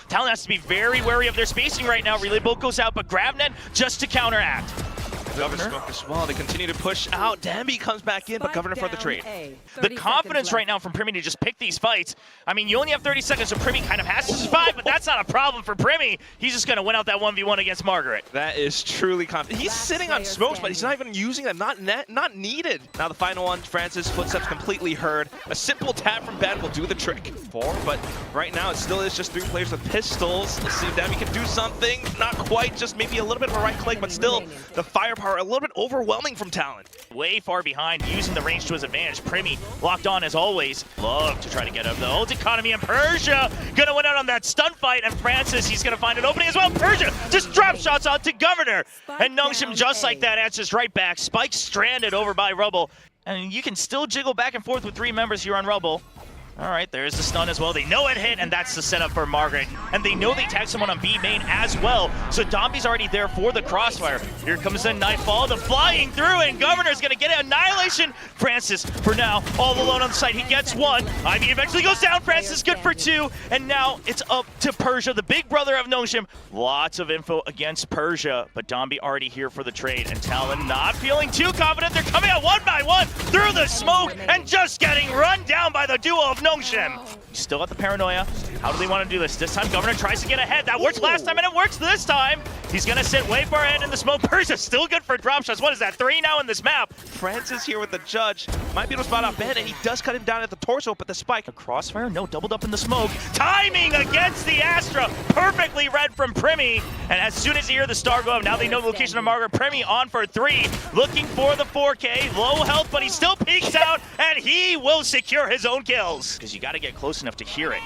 Talon has to be very wary of their spacing right now. Relay bolt goes out, but GravNet just to counteract. Governor smoke as well. They continue to push out. Danby comes back in, but Governor for the trade. The confidence right now from Primi to just pick these fights. I mean, you only have 30 seconds, so Primi kind of has to survive, but that's not a problem for Primi. He's just going to win out that 1v1 against Margaret. That is truly confident. He's sitting on smokes, but he's not even using them. Not needed. Now the final one, Francis, footsteps completely heard. A simple tap from Ben will do the trick. 4, but right now it still is just 3 players with pistols. Let's see if Danby can do something. Not quite, just maybe a little bit of a right click, but still the firepower a little bit overwhelming from Talon. Way far behind, using the range to his advantage. Primi locked on as always. Love to try to get up the ult economy, and Persia gonna win out on that stun fight, and Francis, he's gonna find an opening as well. Persia just drop shots onto Governor, and Nongshim just like that answers right back. Spike stranded over by Rubble, and you can still jiggle back and forth with 3 members here on Rubble. All right, there's the stun as well. They know it hit, and that's the setup for Margaret. And they know they tagged someone on B main as well. So Domby's already there for the crossfire. Here comes the Nightfall, the flying through, and Governor's gonna get it. Annihilation. Francis, for now, all alone on the site. He gets 1. Ivy eventually goes down. Francis good for 2. And now it's up to Persia, the big brother of Nongshim. Lots of info against Persia, but Domby already here for the trade. And Talon not feeling too confident. They're coming out 1 by 1 through the smoke and just getting run down by the duo of Nongshim. Still got the paranoia. How do they want to do this? This time Governor tries to get ahead. That worked last time and it works this time. He's going to sit way far ahead in the smoke. Persia still good for drop shots. What is that? 3 now in this map. Francis here with the judge. Might be able to spot out Ben, and he does cut him down at the torso, but the spike. A crossfire? No, doubled up in the smoke. Timing against the Astra. Perfectly read from Primi. And as soon as you hear the star go up, now they know the location of Margaret. Primi on for 3. Looking for the 4K. Low health, but he still peeks out, and he will secure his own kills. Because you got to get close enough to hear it.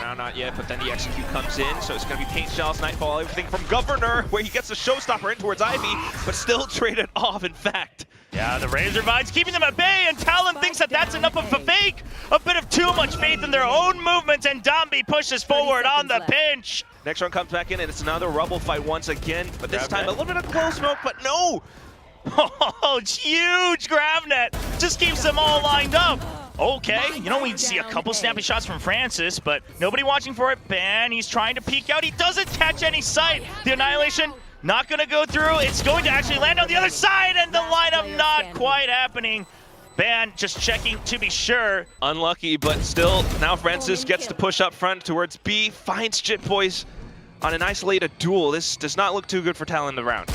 No, not yet, but then the execute comes in, so it's going to be paint shells, Nightfall, everything from Governor, where he gets the showstopper in towards Ivy, but still traded off, in fact. Yeah, the Razor Vines keeping them at bay, and Talon thinks that that's enough of a fake. A bit of too much faith in their own movements, and Domby pushes forward on the pinch. Next one comes back in, and it's another Rubble fight once again, but this time a little bit of close smoke, but no! Oh, it's huge GravNet. Just keeps them all lined up. Okay, you know, we see a couple snappy shots from Francis, but nobody watching for it. Ben, he's trying to peek out. He doesn't catch any sight. The Annihilation not going to go through. It's going to actually land on the other side, and the lineup not quite happening. Ben just checking to be sure. Unlucky, but still, now Francis gets to push up front towards B, finds Jit Boys on an isolated duel. This does not look too good for Talon the round.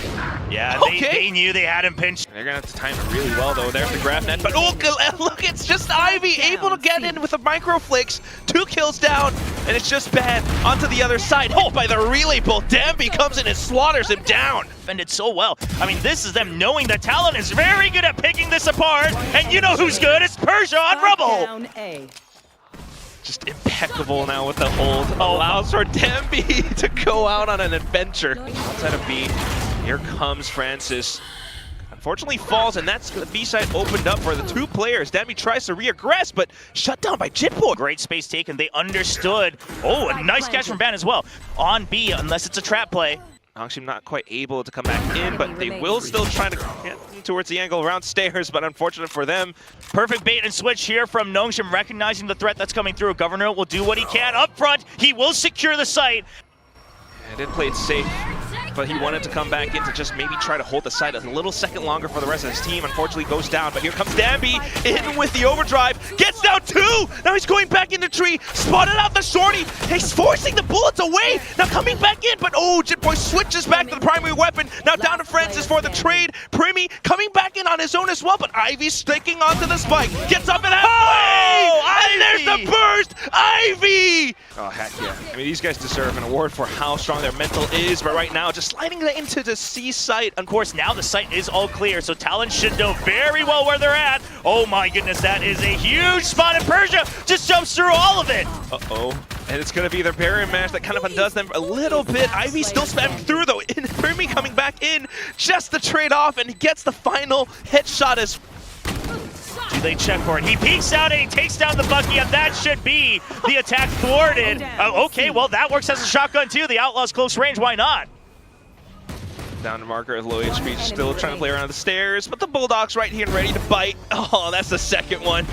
Yeah, they knew they had him pinched. They're gonna have to time it really well though. There's the GravNet, but oh, look, it's just Ivy able to get in with the micro flicks. 2 kills down, and it's just Ben onto the other side. Hit by the relay bolt. Danby comes in and slaughters him down. Defended so well. I mean, this is them knowing that Talon is very good at picking this apart, and you know who's good? It's Persia on Rubble. Just impeccable now with the hold. Allows for Danby to go out on an adventure. Outside of B, here comes Francis. Unfortunately falls, and that's the B side opened up for the 2 players. Danby tries to re-aggress, but shut down by Jitboy. Great space taken. They understood. Oh, a nice catch from Ban as well. On B, unless it's a trap play. Nongshim not quite able to come back in, but they will still try to get towards the angle around stairs, but unfortunate for them. Perfect bait and switch here from Nongshim, recognizing the threat that's coming through. Governor will do what he can up front. He will secure the site. Yeah, did play it safe, but he wanted to come back in to just maybe try to hold the site a little second longer for the rest of his team. Unfortunately goes down, but here comes Danby in with the overdrive. Gets down 2! Now he's going back in the tree. Spotted out the shorty. He's forcing the bullets away. Now coming back in, but oh, Jitboy switches back to the primary weapon. Now down to Francis for the trade. Primi coming back in on his own as well, but Ivy sticking onto the spike. Gets up and halfway! Oh, and there's the burst! Ivy! Oh, heck yeah. I mean, these guys deserve an award for how strong their mental is, but right now, just sliding into the C site. Of course, now the site is all clear, so Talon should know very well where they're at. Oh my goodness, that is a huge spot, and Persia just jumps through all of it. Uh-oh. And it's going to be their barrier mash that kind of undoes them a little bit. Ivy still spamming through, though. Primi coming back in just to trade off, and he gets the final headshot as Do they check for it? He peeks out and he takes down the Bucky, and that should be the attack thwarted. Okay, well, that works as a shotgun, too. The Outlaw's close range, why not? Down to Marker with low HP, still trying to play around the stairs, but the Bulldogs right here and ready to bite. Oh, that's the second one.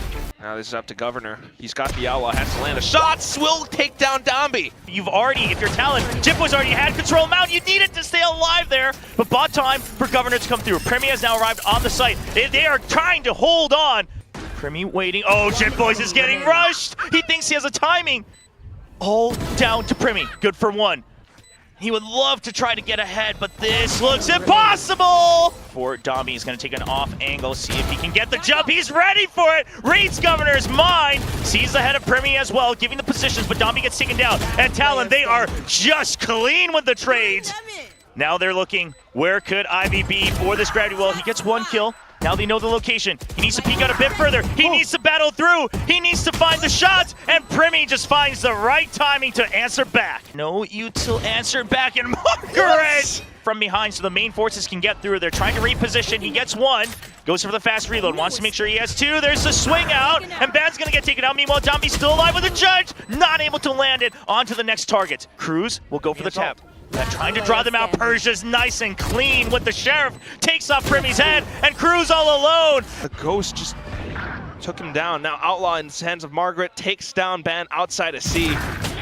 Now this is up to Governor. He's got the Outlaw, has to land a shots, will take down Domby. You've already, if you're Talon, Jipbo's already had control mount. You need it to stay alive there, but bought time for Governor to come through. Premi has now arrived on the site. They are trying to hold on. Premi waiting. Oh, Jipbo's is getting rushed. He thinks he has a timing. All down to Premi. Good for one. He would love to try to get ahead, but this looks impossible! For Domby, he's going to take an off angle, see if he can get the jump. He's ready for it! Reads Governor's mind, sees the head of Premi as well, giving the positions, but Domby gets taken down. And Talon, they are just clean with the trades. Now they're looking, where could Ivy be for this gravity well? He gets one kill. Now they know the location. He needs to peek out a bit further. He needs to battle through. He needs to find the shots. And Premi just finds the right timing to answer back. No util answer back. And Margaret from behind so the main forces can get through. They're trying to reposition. He gets one. Goes for the fast reload. Wants to make sure he has two. There's the swing out. And Bad's going to get taken out. Meanwhile, Domby's still alive with a judge. Not able to land it. On to the next target. Cruz will go for the tap. Trying to draw them out. Persia's nice and clean with the Sheriff. Takes off Premi's head, and Cruz all alone. The Ghost just took him down. Now Outlaw in the hands of Margaret takes down Ban outside of C.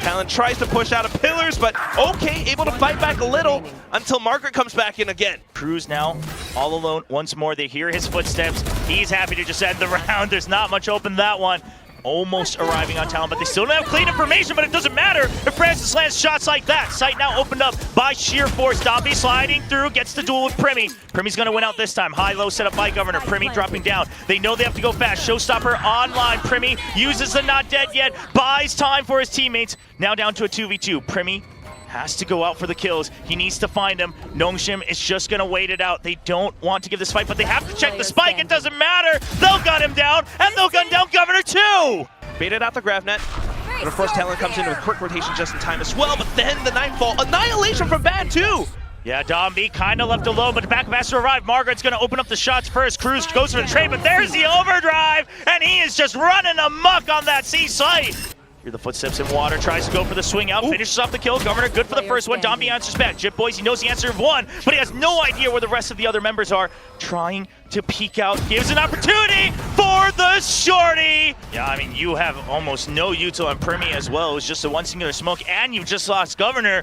Talon tries to push out of pillars, but okay, able to fight back a little until Margaret comes back in again. Cruz now all alone once more. They hear his footsteps. He's happy to just end the round. There's not much open that one. Almost arriving on Talon, but they still don't have clean information, but it doesn't matter if Francis lands shots like that. Sight now opened up by sheer force. Domby sliding through, gets the duel with Premi. Premi's gonna win out this time. High-low set up by Governor. Premi dropping down. They know they have to go fast. Showstopper online. Premi uses the not dead yet, buys time for his teammates. Now down to a 2v2. Premi has to go out for the kills. He needs to find him. Nongshim is just gonna wait it out. They don't want to give this fight, but they have to check the spike. It doesn't matter. They'll gun him down, and they'll gun down Governor too. Baited out the grab net. But of course, Talon comes in with quick rotation just in time as well, but then the Nightfall. Annihilation from Bad too. Yeah, Domby kind of left alone, but the backup has to arrive. Margaret's going to open up the shots first. Cruz goes for the trade, but there's the overdrive, and he is just running amok on that C site. Hear the footsteps in water, tries to go for the swing out, finishes off the kill. Governor good for the first one. Domby answers back. Jipboys, he knows the answer of one, but he has no idea where the rest of the other members are. Trying to peek out, gives an opportunity for the shorty. Yeah, I mean, you have almost no util on Premi as well. It was just a one singular smoke, and you've just lost Governor.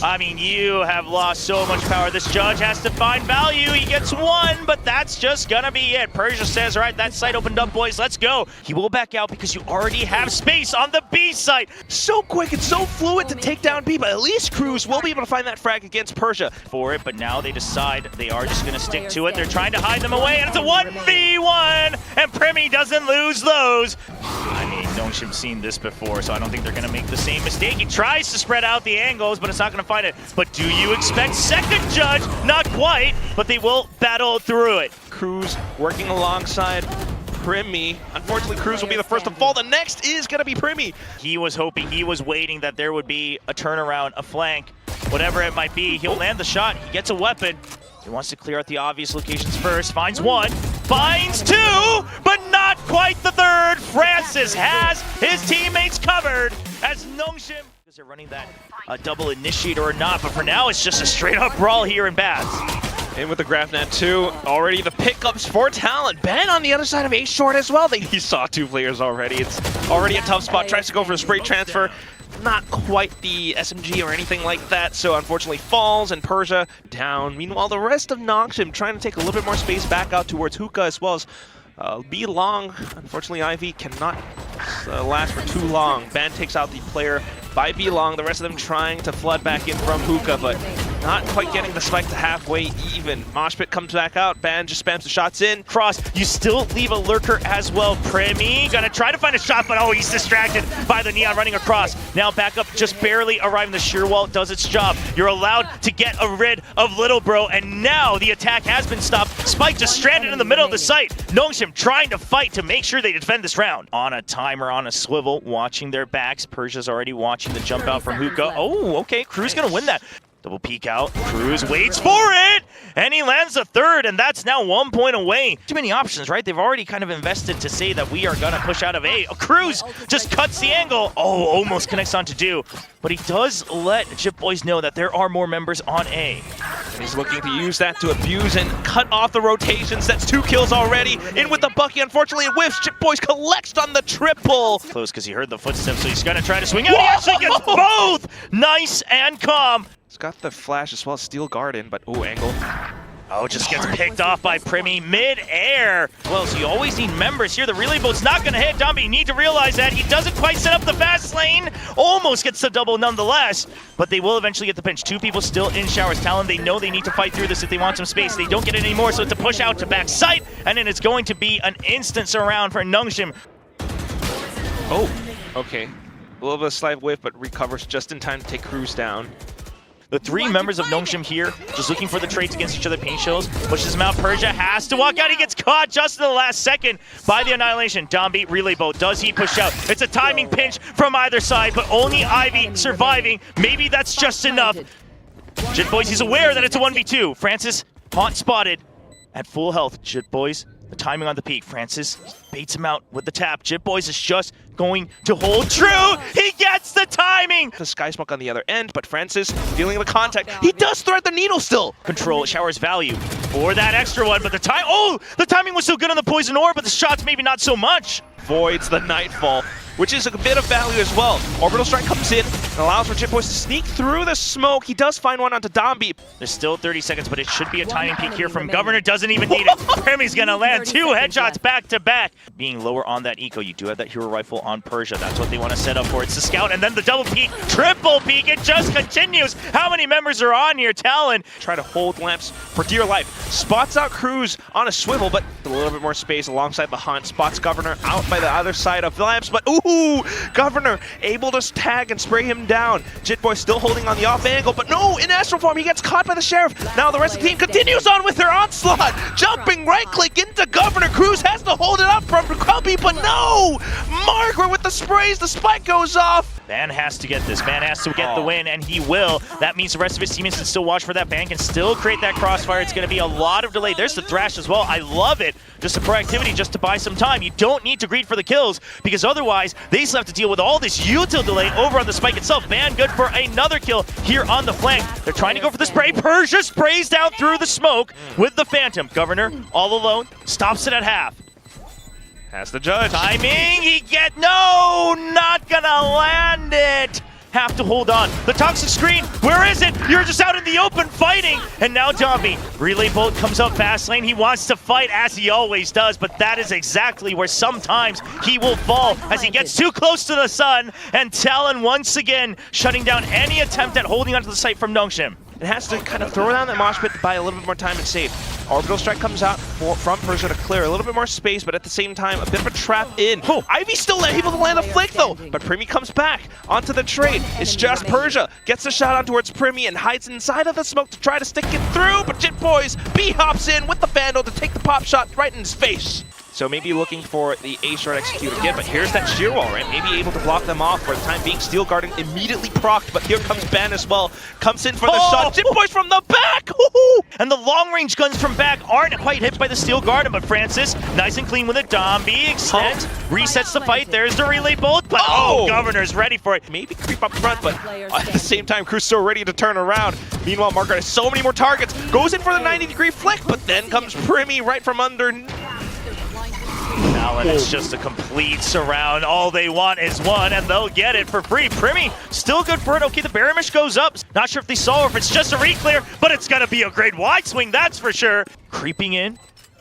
I mean, you have lost so much power. This judge has to find value. He gets one, but that's just gonna be it. Persia says, all right, that site opened up, boys, let's go. He will back out because you already have space on the B site. So quick and so fluid to take down B, but at least Cruz will be able to find that frag against Persia. For it, but now they decide they are just gonna stick to it. They're trying to hide them away, and it's a 1v1, and Premi doesn't lose those. I mean, Nongshim's seen this before, so I don't think they're gonna make the same mistake. He tries to spread out the angles, but it's not gonna find it. But do you expect second judge? Not quite, but they will battle through it. Cruz working alongside Premi. Unfortunately, Cruz will be the first to fall. The next is gonna be Premi. He was hoping, he was waiting that there would be a turnaround, a flank, whatever it might be. He'll land the shot, he gets a weapon. He wants to clear out the obvious locations first. Finds one, finds two, but not quite the third. Francis has his teammates covered as Nongshim. They're running that double initiator or not, but for now it's just a straight up brawl here in Bads. In with the graph net too. Already the pickups for Talon. Ben on the other side of A short as well. He saw two players already. It's already a tough spot. Tries to go for a spray transfer. Not quite the SMG or anything like that, so unfortunately falls, and Persia down. Meanwhile, the rest of Nongshim trying to take a little bit more space back out towards Hookah, as well as B long. Unfortunately, Ivy cannot last for too long. Ban takes out the player by B long. The rest of them trying to flood back in from Hookah, but not quite getting the spike to halfway even. Moshpit comes back out. Ban just spams the shots in. Cross, you still leave a lurker as well. Premi gonna try to find a shot, but oh, he's distracted by the Neon running across. Now back up, just barely arriving. The sheer wall does its job. You're allowed to get rid of Little Bro, and now the attack has been stopped. Spike just stranded in the middle of the site. Nongshim trying to fight to make sure they defend this round. On a timer, on a swivel, watching their backs. Persia's already watching the jump out from Hookah. Oh, okay, Cruz gonna win that. Double peek out, Cruz waits for it, and he lands the third, and that's now 1 point away. Too many options, right? They've already kind of invested to say that we are gonna push out of A. Oh, Cruz just cuts the angle. Oh, almost connects on to do, but he does let Chip Boys know that there are more members on A. And He's looking to use that to abuse and cut off the rotations. That's 2 kills already. In with the Bucky, unfortunately it whiffs. Chip Boys collects on the triple. Close because he heard the footsteps, so he's gonna try to swing out. He actually gets both! Nice and calm. He's got the flash as well as Steel Garden, but angle. Oh, just gets picked off by Primi mid-air. Well, so you always need members here. The relay boat's not going to hit Dumby. You need to realize that. He doesn't quite set up the fast lane. Almost gets the double nonetheless, but they will eventually get the pinch. 2 people still in showers. Talon, they know they need to fight through this if they want some space. They don't get it anymore, so it's a push out to back sight, and then it's going to be an instant surround for Nongshim. Oh, okay. A little bit of slight whiff, but recovers just in time to take Cruz down. The 3 members of Nongshim here, just looking for the trades against each other. Pain Shells pushes him out. Persia has to walk out. He gets caught just in the last second by the Annihilation. Domby, relay boat. Does he push out? It's a timing pinch from either side, but only Ivy surviving. Maybe that's just enough. Jit Boys, he's aware that it's a 1v2. Francis, haunt spotted at full health. Jit Boys, the timing on the peak. Francis baits him out with the tap. Jit Boys is just going to hold true. He gets the timing. The Sky Smoke on the other end, but Francis feeling the contact. He does thread the needle still. Control showers value for that extra one, but the timing was so good on the poison orb, but the shots maybe not so much. Voids the Nightfall, which is a bit of value as well. Orbital Strike comes in and allows for Jit Boys to sneak through the smoke. He does find one onto Domby. There's still 30 seconds, but it should be a timing peak here from Governor. Doesn't even need it. Primi's gonna land 2 headshots back to back. Being lower on that eco, you do have that hero rifle on Persia. That's what they want to set up for. It's the scout, and then the double peak, triple peak. It just continues. How many members are on here? Talon. Try to hold lamps for dear life. Spots out Cruz on a swivel, but a little bit more space alongside the hunt. Spots Governor out by the other side of the lamps, but ooh, Governor able to tag and spray him down. Jit Boy still holding on the off angle, but no, in Astral Form, he gets caught by the Sheriff. Now the rest of the team continues on with their onslaught. Jumping right click into Governor. Cruz has to hold it up from Cubby, but no! Margaret with the sprays, the spike goes off. Ban has to get this. Ban has to get the win, and he will. That means the rest of his teammates can still watch for that. Ban can still create that crossfire. It's going to be a lot of delay. There's the Thrash as well. I love it. Just a proactivity just to buy some time. You don't need to greed for the kills, because otherwise they still have to deal with all this util delay over on the spike itself. Ban good for another kill here on the flank. They're trying to go for the spray. Persia sprays down through the smoke with the Phantom. Governor all alone. Stops it at half. Has the judge. Timing, no, not gonna land it. Have to hold on. The toxic screen, where is it? You're just out in the open fighting. And now Domby, relay bolt comes up fast lane. He wants to fight as he always does, but that is exactly where sometimes he will fall as he gets too close to the sun. And Talon once again shutting down any attempt at holding onto the site from Nongshim. It has to kind of throw down that mosh pit to buy a little bit more time and save. Orbital Strike comes out from Persia to clear a little bit more space, but at the same time, a bit of a trap in. Oh, Ivy's still able to land a flick though, but Primi comes back onto the trade. It's just Persia, gets the shot on towards Primi and hides inside of the smoke to try to stick it through, but Jit Boys, B hops in with the Vandal to take the pop shot right in his face. So maybe looking for the A short execute again, but here's that sheer wall, right? Maybe able to block them off for the time being. Steel Garden immediately procced, but here comes Ben as well. Comes in for the shot. Jit Boys from the back! And the long range guns from back aren't quite hit by the Steel Garden, but Francis, nice and clean with it. Domby extends, resets the fight. There's the relay bolt, but Governor's ready for it. Maybe creep up front, but at the same time, Cruz so ready to turn around. Meanwhile, Margaret has so many more targets. Goes in for the 90-degree flick, but then comes Primi right from under. Talon, it's just a complete surround. All they want is one, and they'll get it for free. Primi, still good for it. Okay, the Baramish goes up. Not sure if they saw or if it's just a re-clear, but it's going to be a great wide swing, that's for sure. Creeping in.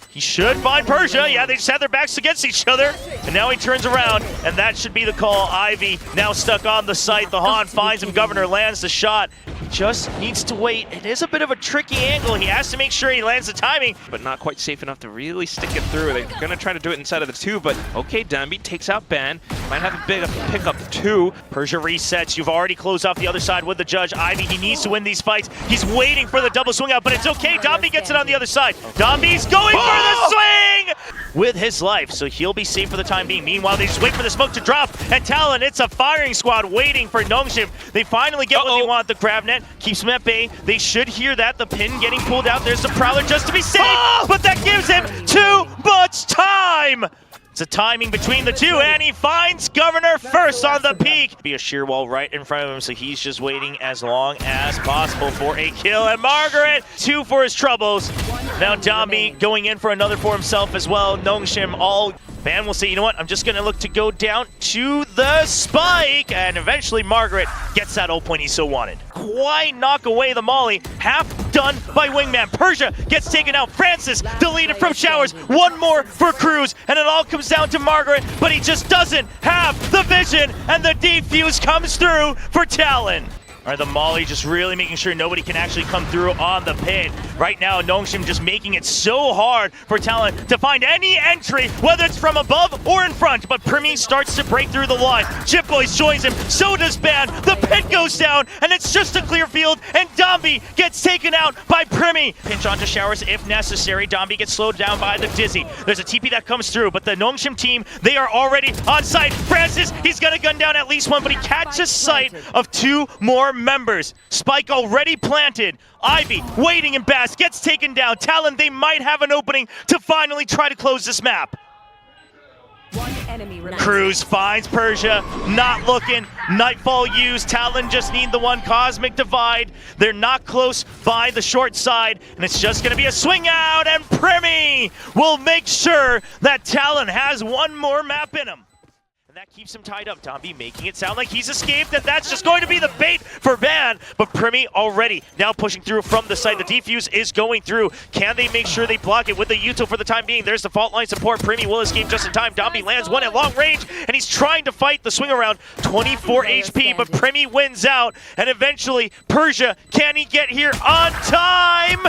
He should find Persia. Yeah, they just had their backs against each other. And now he turns around, and that should be the call. Ivy now stuck on the site. The Han finds him. Governor lands the shot. He just needs to wait. It is a bit of a tricky angle. He has to make sure he lands the timing. But not quite safe enough to really stick it through. They're going to try to do it inside of the 2, but okay, Domby takes out Ban. Might have a big pickup 2. Persia resets. You've already closed off the other side with the judge. Ivy, he needs to win these fights. He's waiting for the double swing out, but it's okay. Domby gets it on the other side. Domby's going for the swing with his life, so he'll be safe for the time being. Meanwhile, they just wait for the smoke to drop, and Talon, it's a firing squad waiting for Nongshim. They finally get what they want. The grab net keeps him at bay. They should hear that. The pin getting pulled out. There's the Prowler just to be safe, but that gives him too much time. It's a timing between the two, and he finds Governor first on the peak. Be a sheer wall right in front of him, so he's just waiting as long as possible for a kill. And Margaret, 2 for his troubles. Now Dambi going in for another for himself as well. Nongshim all... Van will say, you know what, I'm just going to look to go down to the spike, and eventually Margaret gets that ult point he so wanted. Quite knock away the molly, half done by Wingman. Persia gets taken out. Francis deleted from showers. One more for Cruz, and it all comes down to Margaret, but he just doesn't have the vision, and the defuse comes through for Talon. All right, the molly just really making sure nobody can actually come through on the pit. Right now, Nongshim just making it so hard for Talon to find any entry, whether it's from above or in front. But Primi starts to break through the line. Chip Boys joins him, so does Ban. The pit goes down, and it's just a clear field, and Dambi gets taken out by Primi. Pinch onto showers if necessary. Dambi gets slowed down by the Dizzy. There's a TP that comes through, but the Nongshim team, they are already on site. Francis, he's gonna gun down at least one, but he catches sight of 2 more members. Spike already planted. Ivy waiting in Bass gets taken down. Talon, they might have an opening to finally try to close this map. Cruz finds Persia, not looking. Nightfall used. Talon just need the one Cosmic Divide. They're not close by the short side, and it's just going to be a swing out, and Primi will make sure that Talon has one more map in him. That keeps him tied up. Dambi making it sound like he's escaped, and that's just going to be the bait for Van. But Primi already now pushing through from the side. The defuse is going through. Can they make sure they block it with the util for the time being? There's the fault line support. Primi will escape just in time. Dambi lands one at long range, and he's trying to fight the swing around. 24 HP, but Primi wins out. And eventually, Persia, can he get here on time?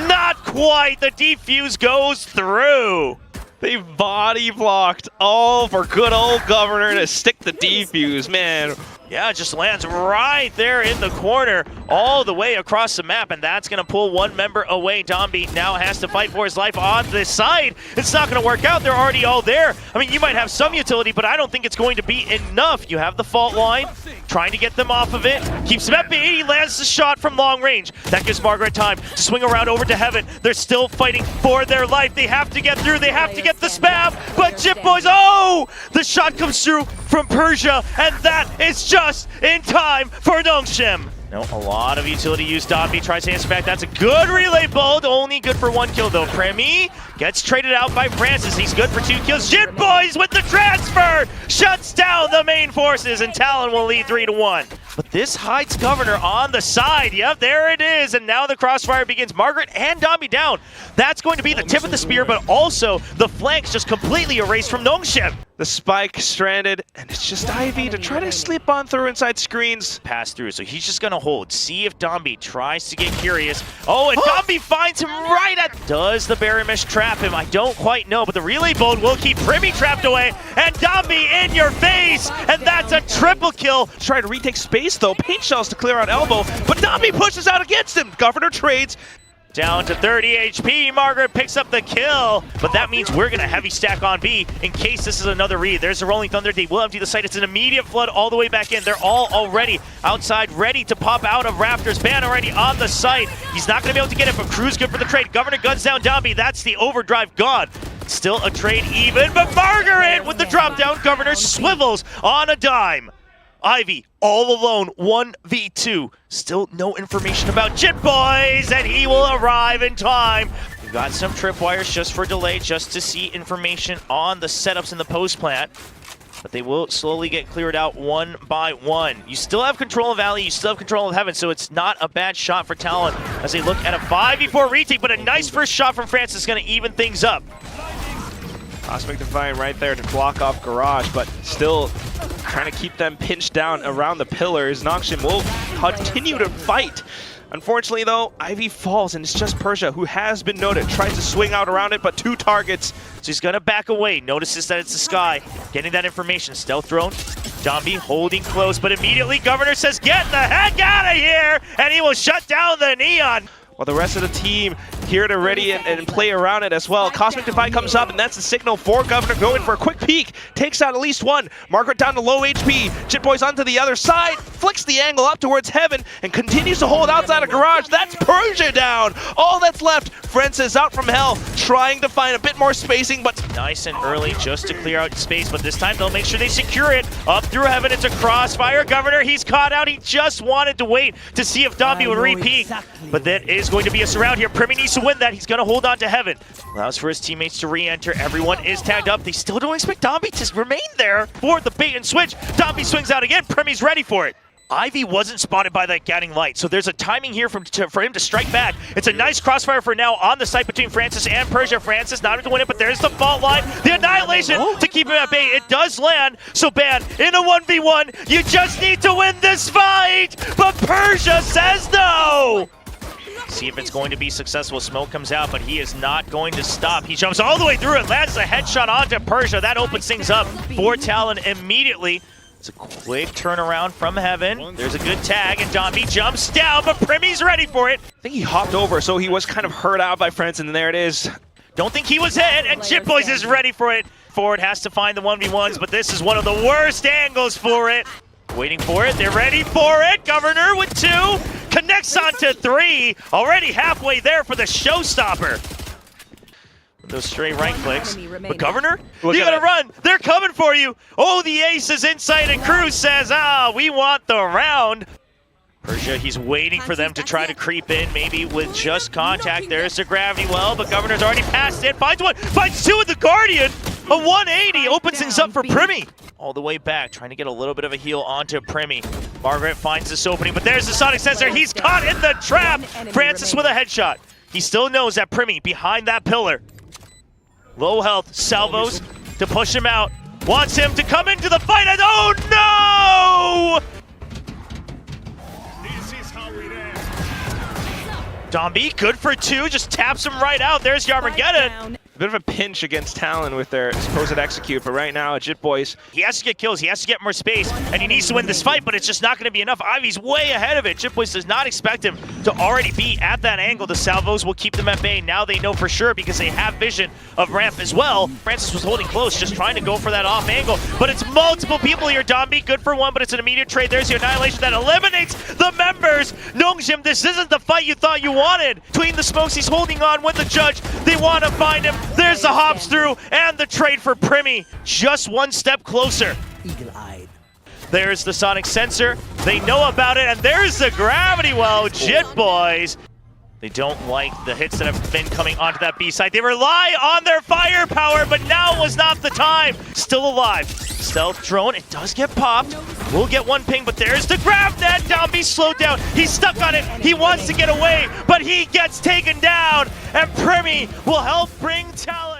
Not quite. The defuse goes through. They body blocked all for good old Governor to stick the defuse, man. Yeah, it just lands right there in the corner, all the way across the map, and that's going to pull one member away. Dambi now has to fight for his life on this side. It's not going to work out. They're already all there. I mean, you might have some utility, but I don't think it's going to be enough. You have the fault line, trying to get them off of it. Keeps them at bay. He lands the shot from long range. That gives Margaret time to swing around over to Heaven. They're still fighting for their life. They have to get through. They have to get the spam, but Chip Boys, oh! The shot comes through from Persia, and that is just in time for Nongshim. No, a lot of utility use. Dambi tries to answer back. That's a good relay bolt. Only good for 1 kill, though. Primi gets traded out by Francis. He's good for 2 kills. Jit Boys with the transfer shuts down the main forces, and Talon will lead 3-1. But this hides Governor on the side. Yep, there it is. And now the crossfire begins. Margaret and Dambi down. That's going to be the tip of the spear, but also the flanks just completely erased from Nongshim. The spike stranded, and it's just Ivy to try to slip on through inside screens. Pass through, so he's just going to hold. See if Dambi tries to get curious. Oh, and Dambi finds him right at... Does the Berry Mesh trap him? I don't quite know, but the relay bolt will keep Primi trapped away. And Dambi in your face, and that's a triple kill. Try to retake space, though. Paint shells to clear out elbow, but Dambi pushes out against him. Governor trades. Down to 30 HP, Margaret picks up the kill, but that means we're gonna heavy stack on B in case this is another read. There's a Rolling Thunder, they will empty the site. It's an immediate flood all the way back in. They're all already outside, ready to pop out of Rafters. Ban already on the site. He's not gonna be able to get it, but Cruz good for the trade. Governor guns down Dambi, that's the overdrive gone. Still a trade even, but Margaret with the drop down. Governor swivels on a dime. Ivy all alone, 1v2. Still no information about Jit Boys, and he will arrive in time. We've got some tripwires just for delay, just to see information on the setups in the post plant. But they will slowly get cleared out one by one. You still have control of Valley, you still have control of Heaven, so it's not a bad shot for Talon as they look at a 5v4 retake, but a nice first shot from Francis is going to even things up. Cosmic Divine right there to block off Garage, but still trying to keep them pinched down around the pillars. Nongshim will continue to fight. Unfortunately, though, Ivy falls, and it's just Persia, who has been noted. Tries to swing out around it, but 2 targets. So he's going to back away. Notices that it's the Sky. Getting that information. Stealth thrown. Dambi holding close, but immediately Governor says, get the heck out of here! And he will shut down the Neon. While the rest of the team here to ready and play around it as well. Cosmic Divide comes up, and that's the signal for Governor going for a quick peek. Takes out at least one. Margaret down to low HP. Jitboy's onto the other side, flicks the angle up towards Heaven, and continues to hold outside of Garage. That's Persia down. All that's left, Francis out from Hell, trying to find a bit more spacing, but nice and early just to clear out space, but this time they'll make sure they secure it. Up through Heaven, it's a crossfire. Governor, he's caught out. He just wanted to wait to see if Domby would repeat, but that is going to be a surround here. Primi needs to win that. He's going to hold on to Heaven. Allows for his teammates to re-enter. Everyone is tagged up. They still don't expect Domby to remain there for the bait and switch. Domby swings out again. Primi's ready for it. Ivy wasn't spotted by that guiding light, so there's a timing here for him to strike back. It's a nice crossfire for now on the site between Francis and Persia. Francis not able to win it, but there's the fault line. The annihilation to keep him at bay. It does land, so Ban in a 1v1. You just need to win this fight, but Persia says no. See if it's going to be successful. Smoke comes out, but he is not going to stop. He jumps all the way through and lands a headshot onto Persia. That opens things up for Talon immediately. It's a quick turnaround from Heaven. There's a good tag, and Domby jumps down, but Primi's ready for it. I think he hopped over, so he was kind of hurt out by Francis, and there it is. Don't think he was hit, and Chipboys is ready for it. Forward has to find the 1v1s, but this is one of the worst angles for it. Waiting for it, they're ready for it. Governor with 2, connects onto 3. Already halfway there for the showstopper. Those straight right clicks. But Governor, you gotta run. They're coming for you. Oh, the ace is inside, and Cruz says, we want the round. Persia, he's waiting for them to try to creep in, maybe with just contact. There's the gravity well, but Governor's already passed it. Finds one, finds 2 with the Guardian. A 180 opens things up for Primi. All the way back, trying to get a little bit of a heal onto Primi. Margaret finds this opening, but there's the Sonic Sensor. He's caught in the trap. Francis with a headshot. He still knows that Primi behind that pillar. Low health, salvos to push him out. Wants him to come into the fight, and oh no! Domby, good for 2, just taps him right out. There's Yarmageddon. A bit of a pinch against Talon with their supposed execute, but right now, Jitboys. He has to get kills, he has to get more space, and he needs to win this fight, but it's just not going to be enough. Ivy's way ahead of it. Jitboys does not expect him to already be at that angle. The salvos will keep them at bay. Now they know for sure because they have vision of ramp as well. Francis was holding close, just trying to go for that off angle, but it's multiple people here. Domby, good for 1, but it's an immediate trade. There's the annihilation that eliminates the members. Nongshim, this isn't the fight you thought you wanted. Between the smokes, he's holding on with the judge. They want to find him. There's the hops through and the trade for Primi. Just 1 step closer. Eagle-eyed. There's the Sonic Sensor. They know about it, and there's the gravity well. Jitboys. They don't like the hits that have been coming onto that B side. They rely on their firepower, but now was not the time. Still alive. Stealth drone, it does get popped. We'll get 1 ping, but there's the grab net. Domby slowed down. He's stuck on it. He wants to get away, but he gets taken down. And Primi will help bring Talon.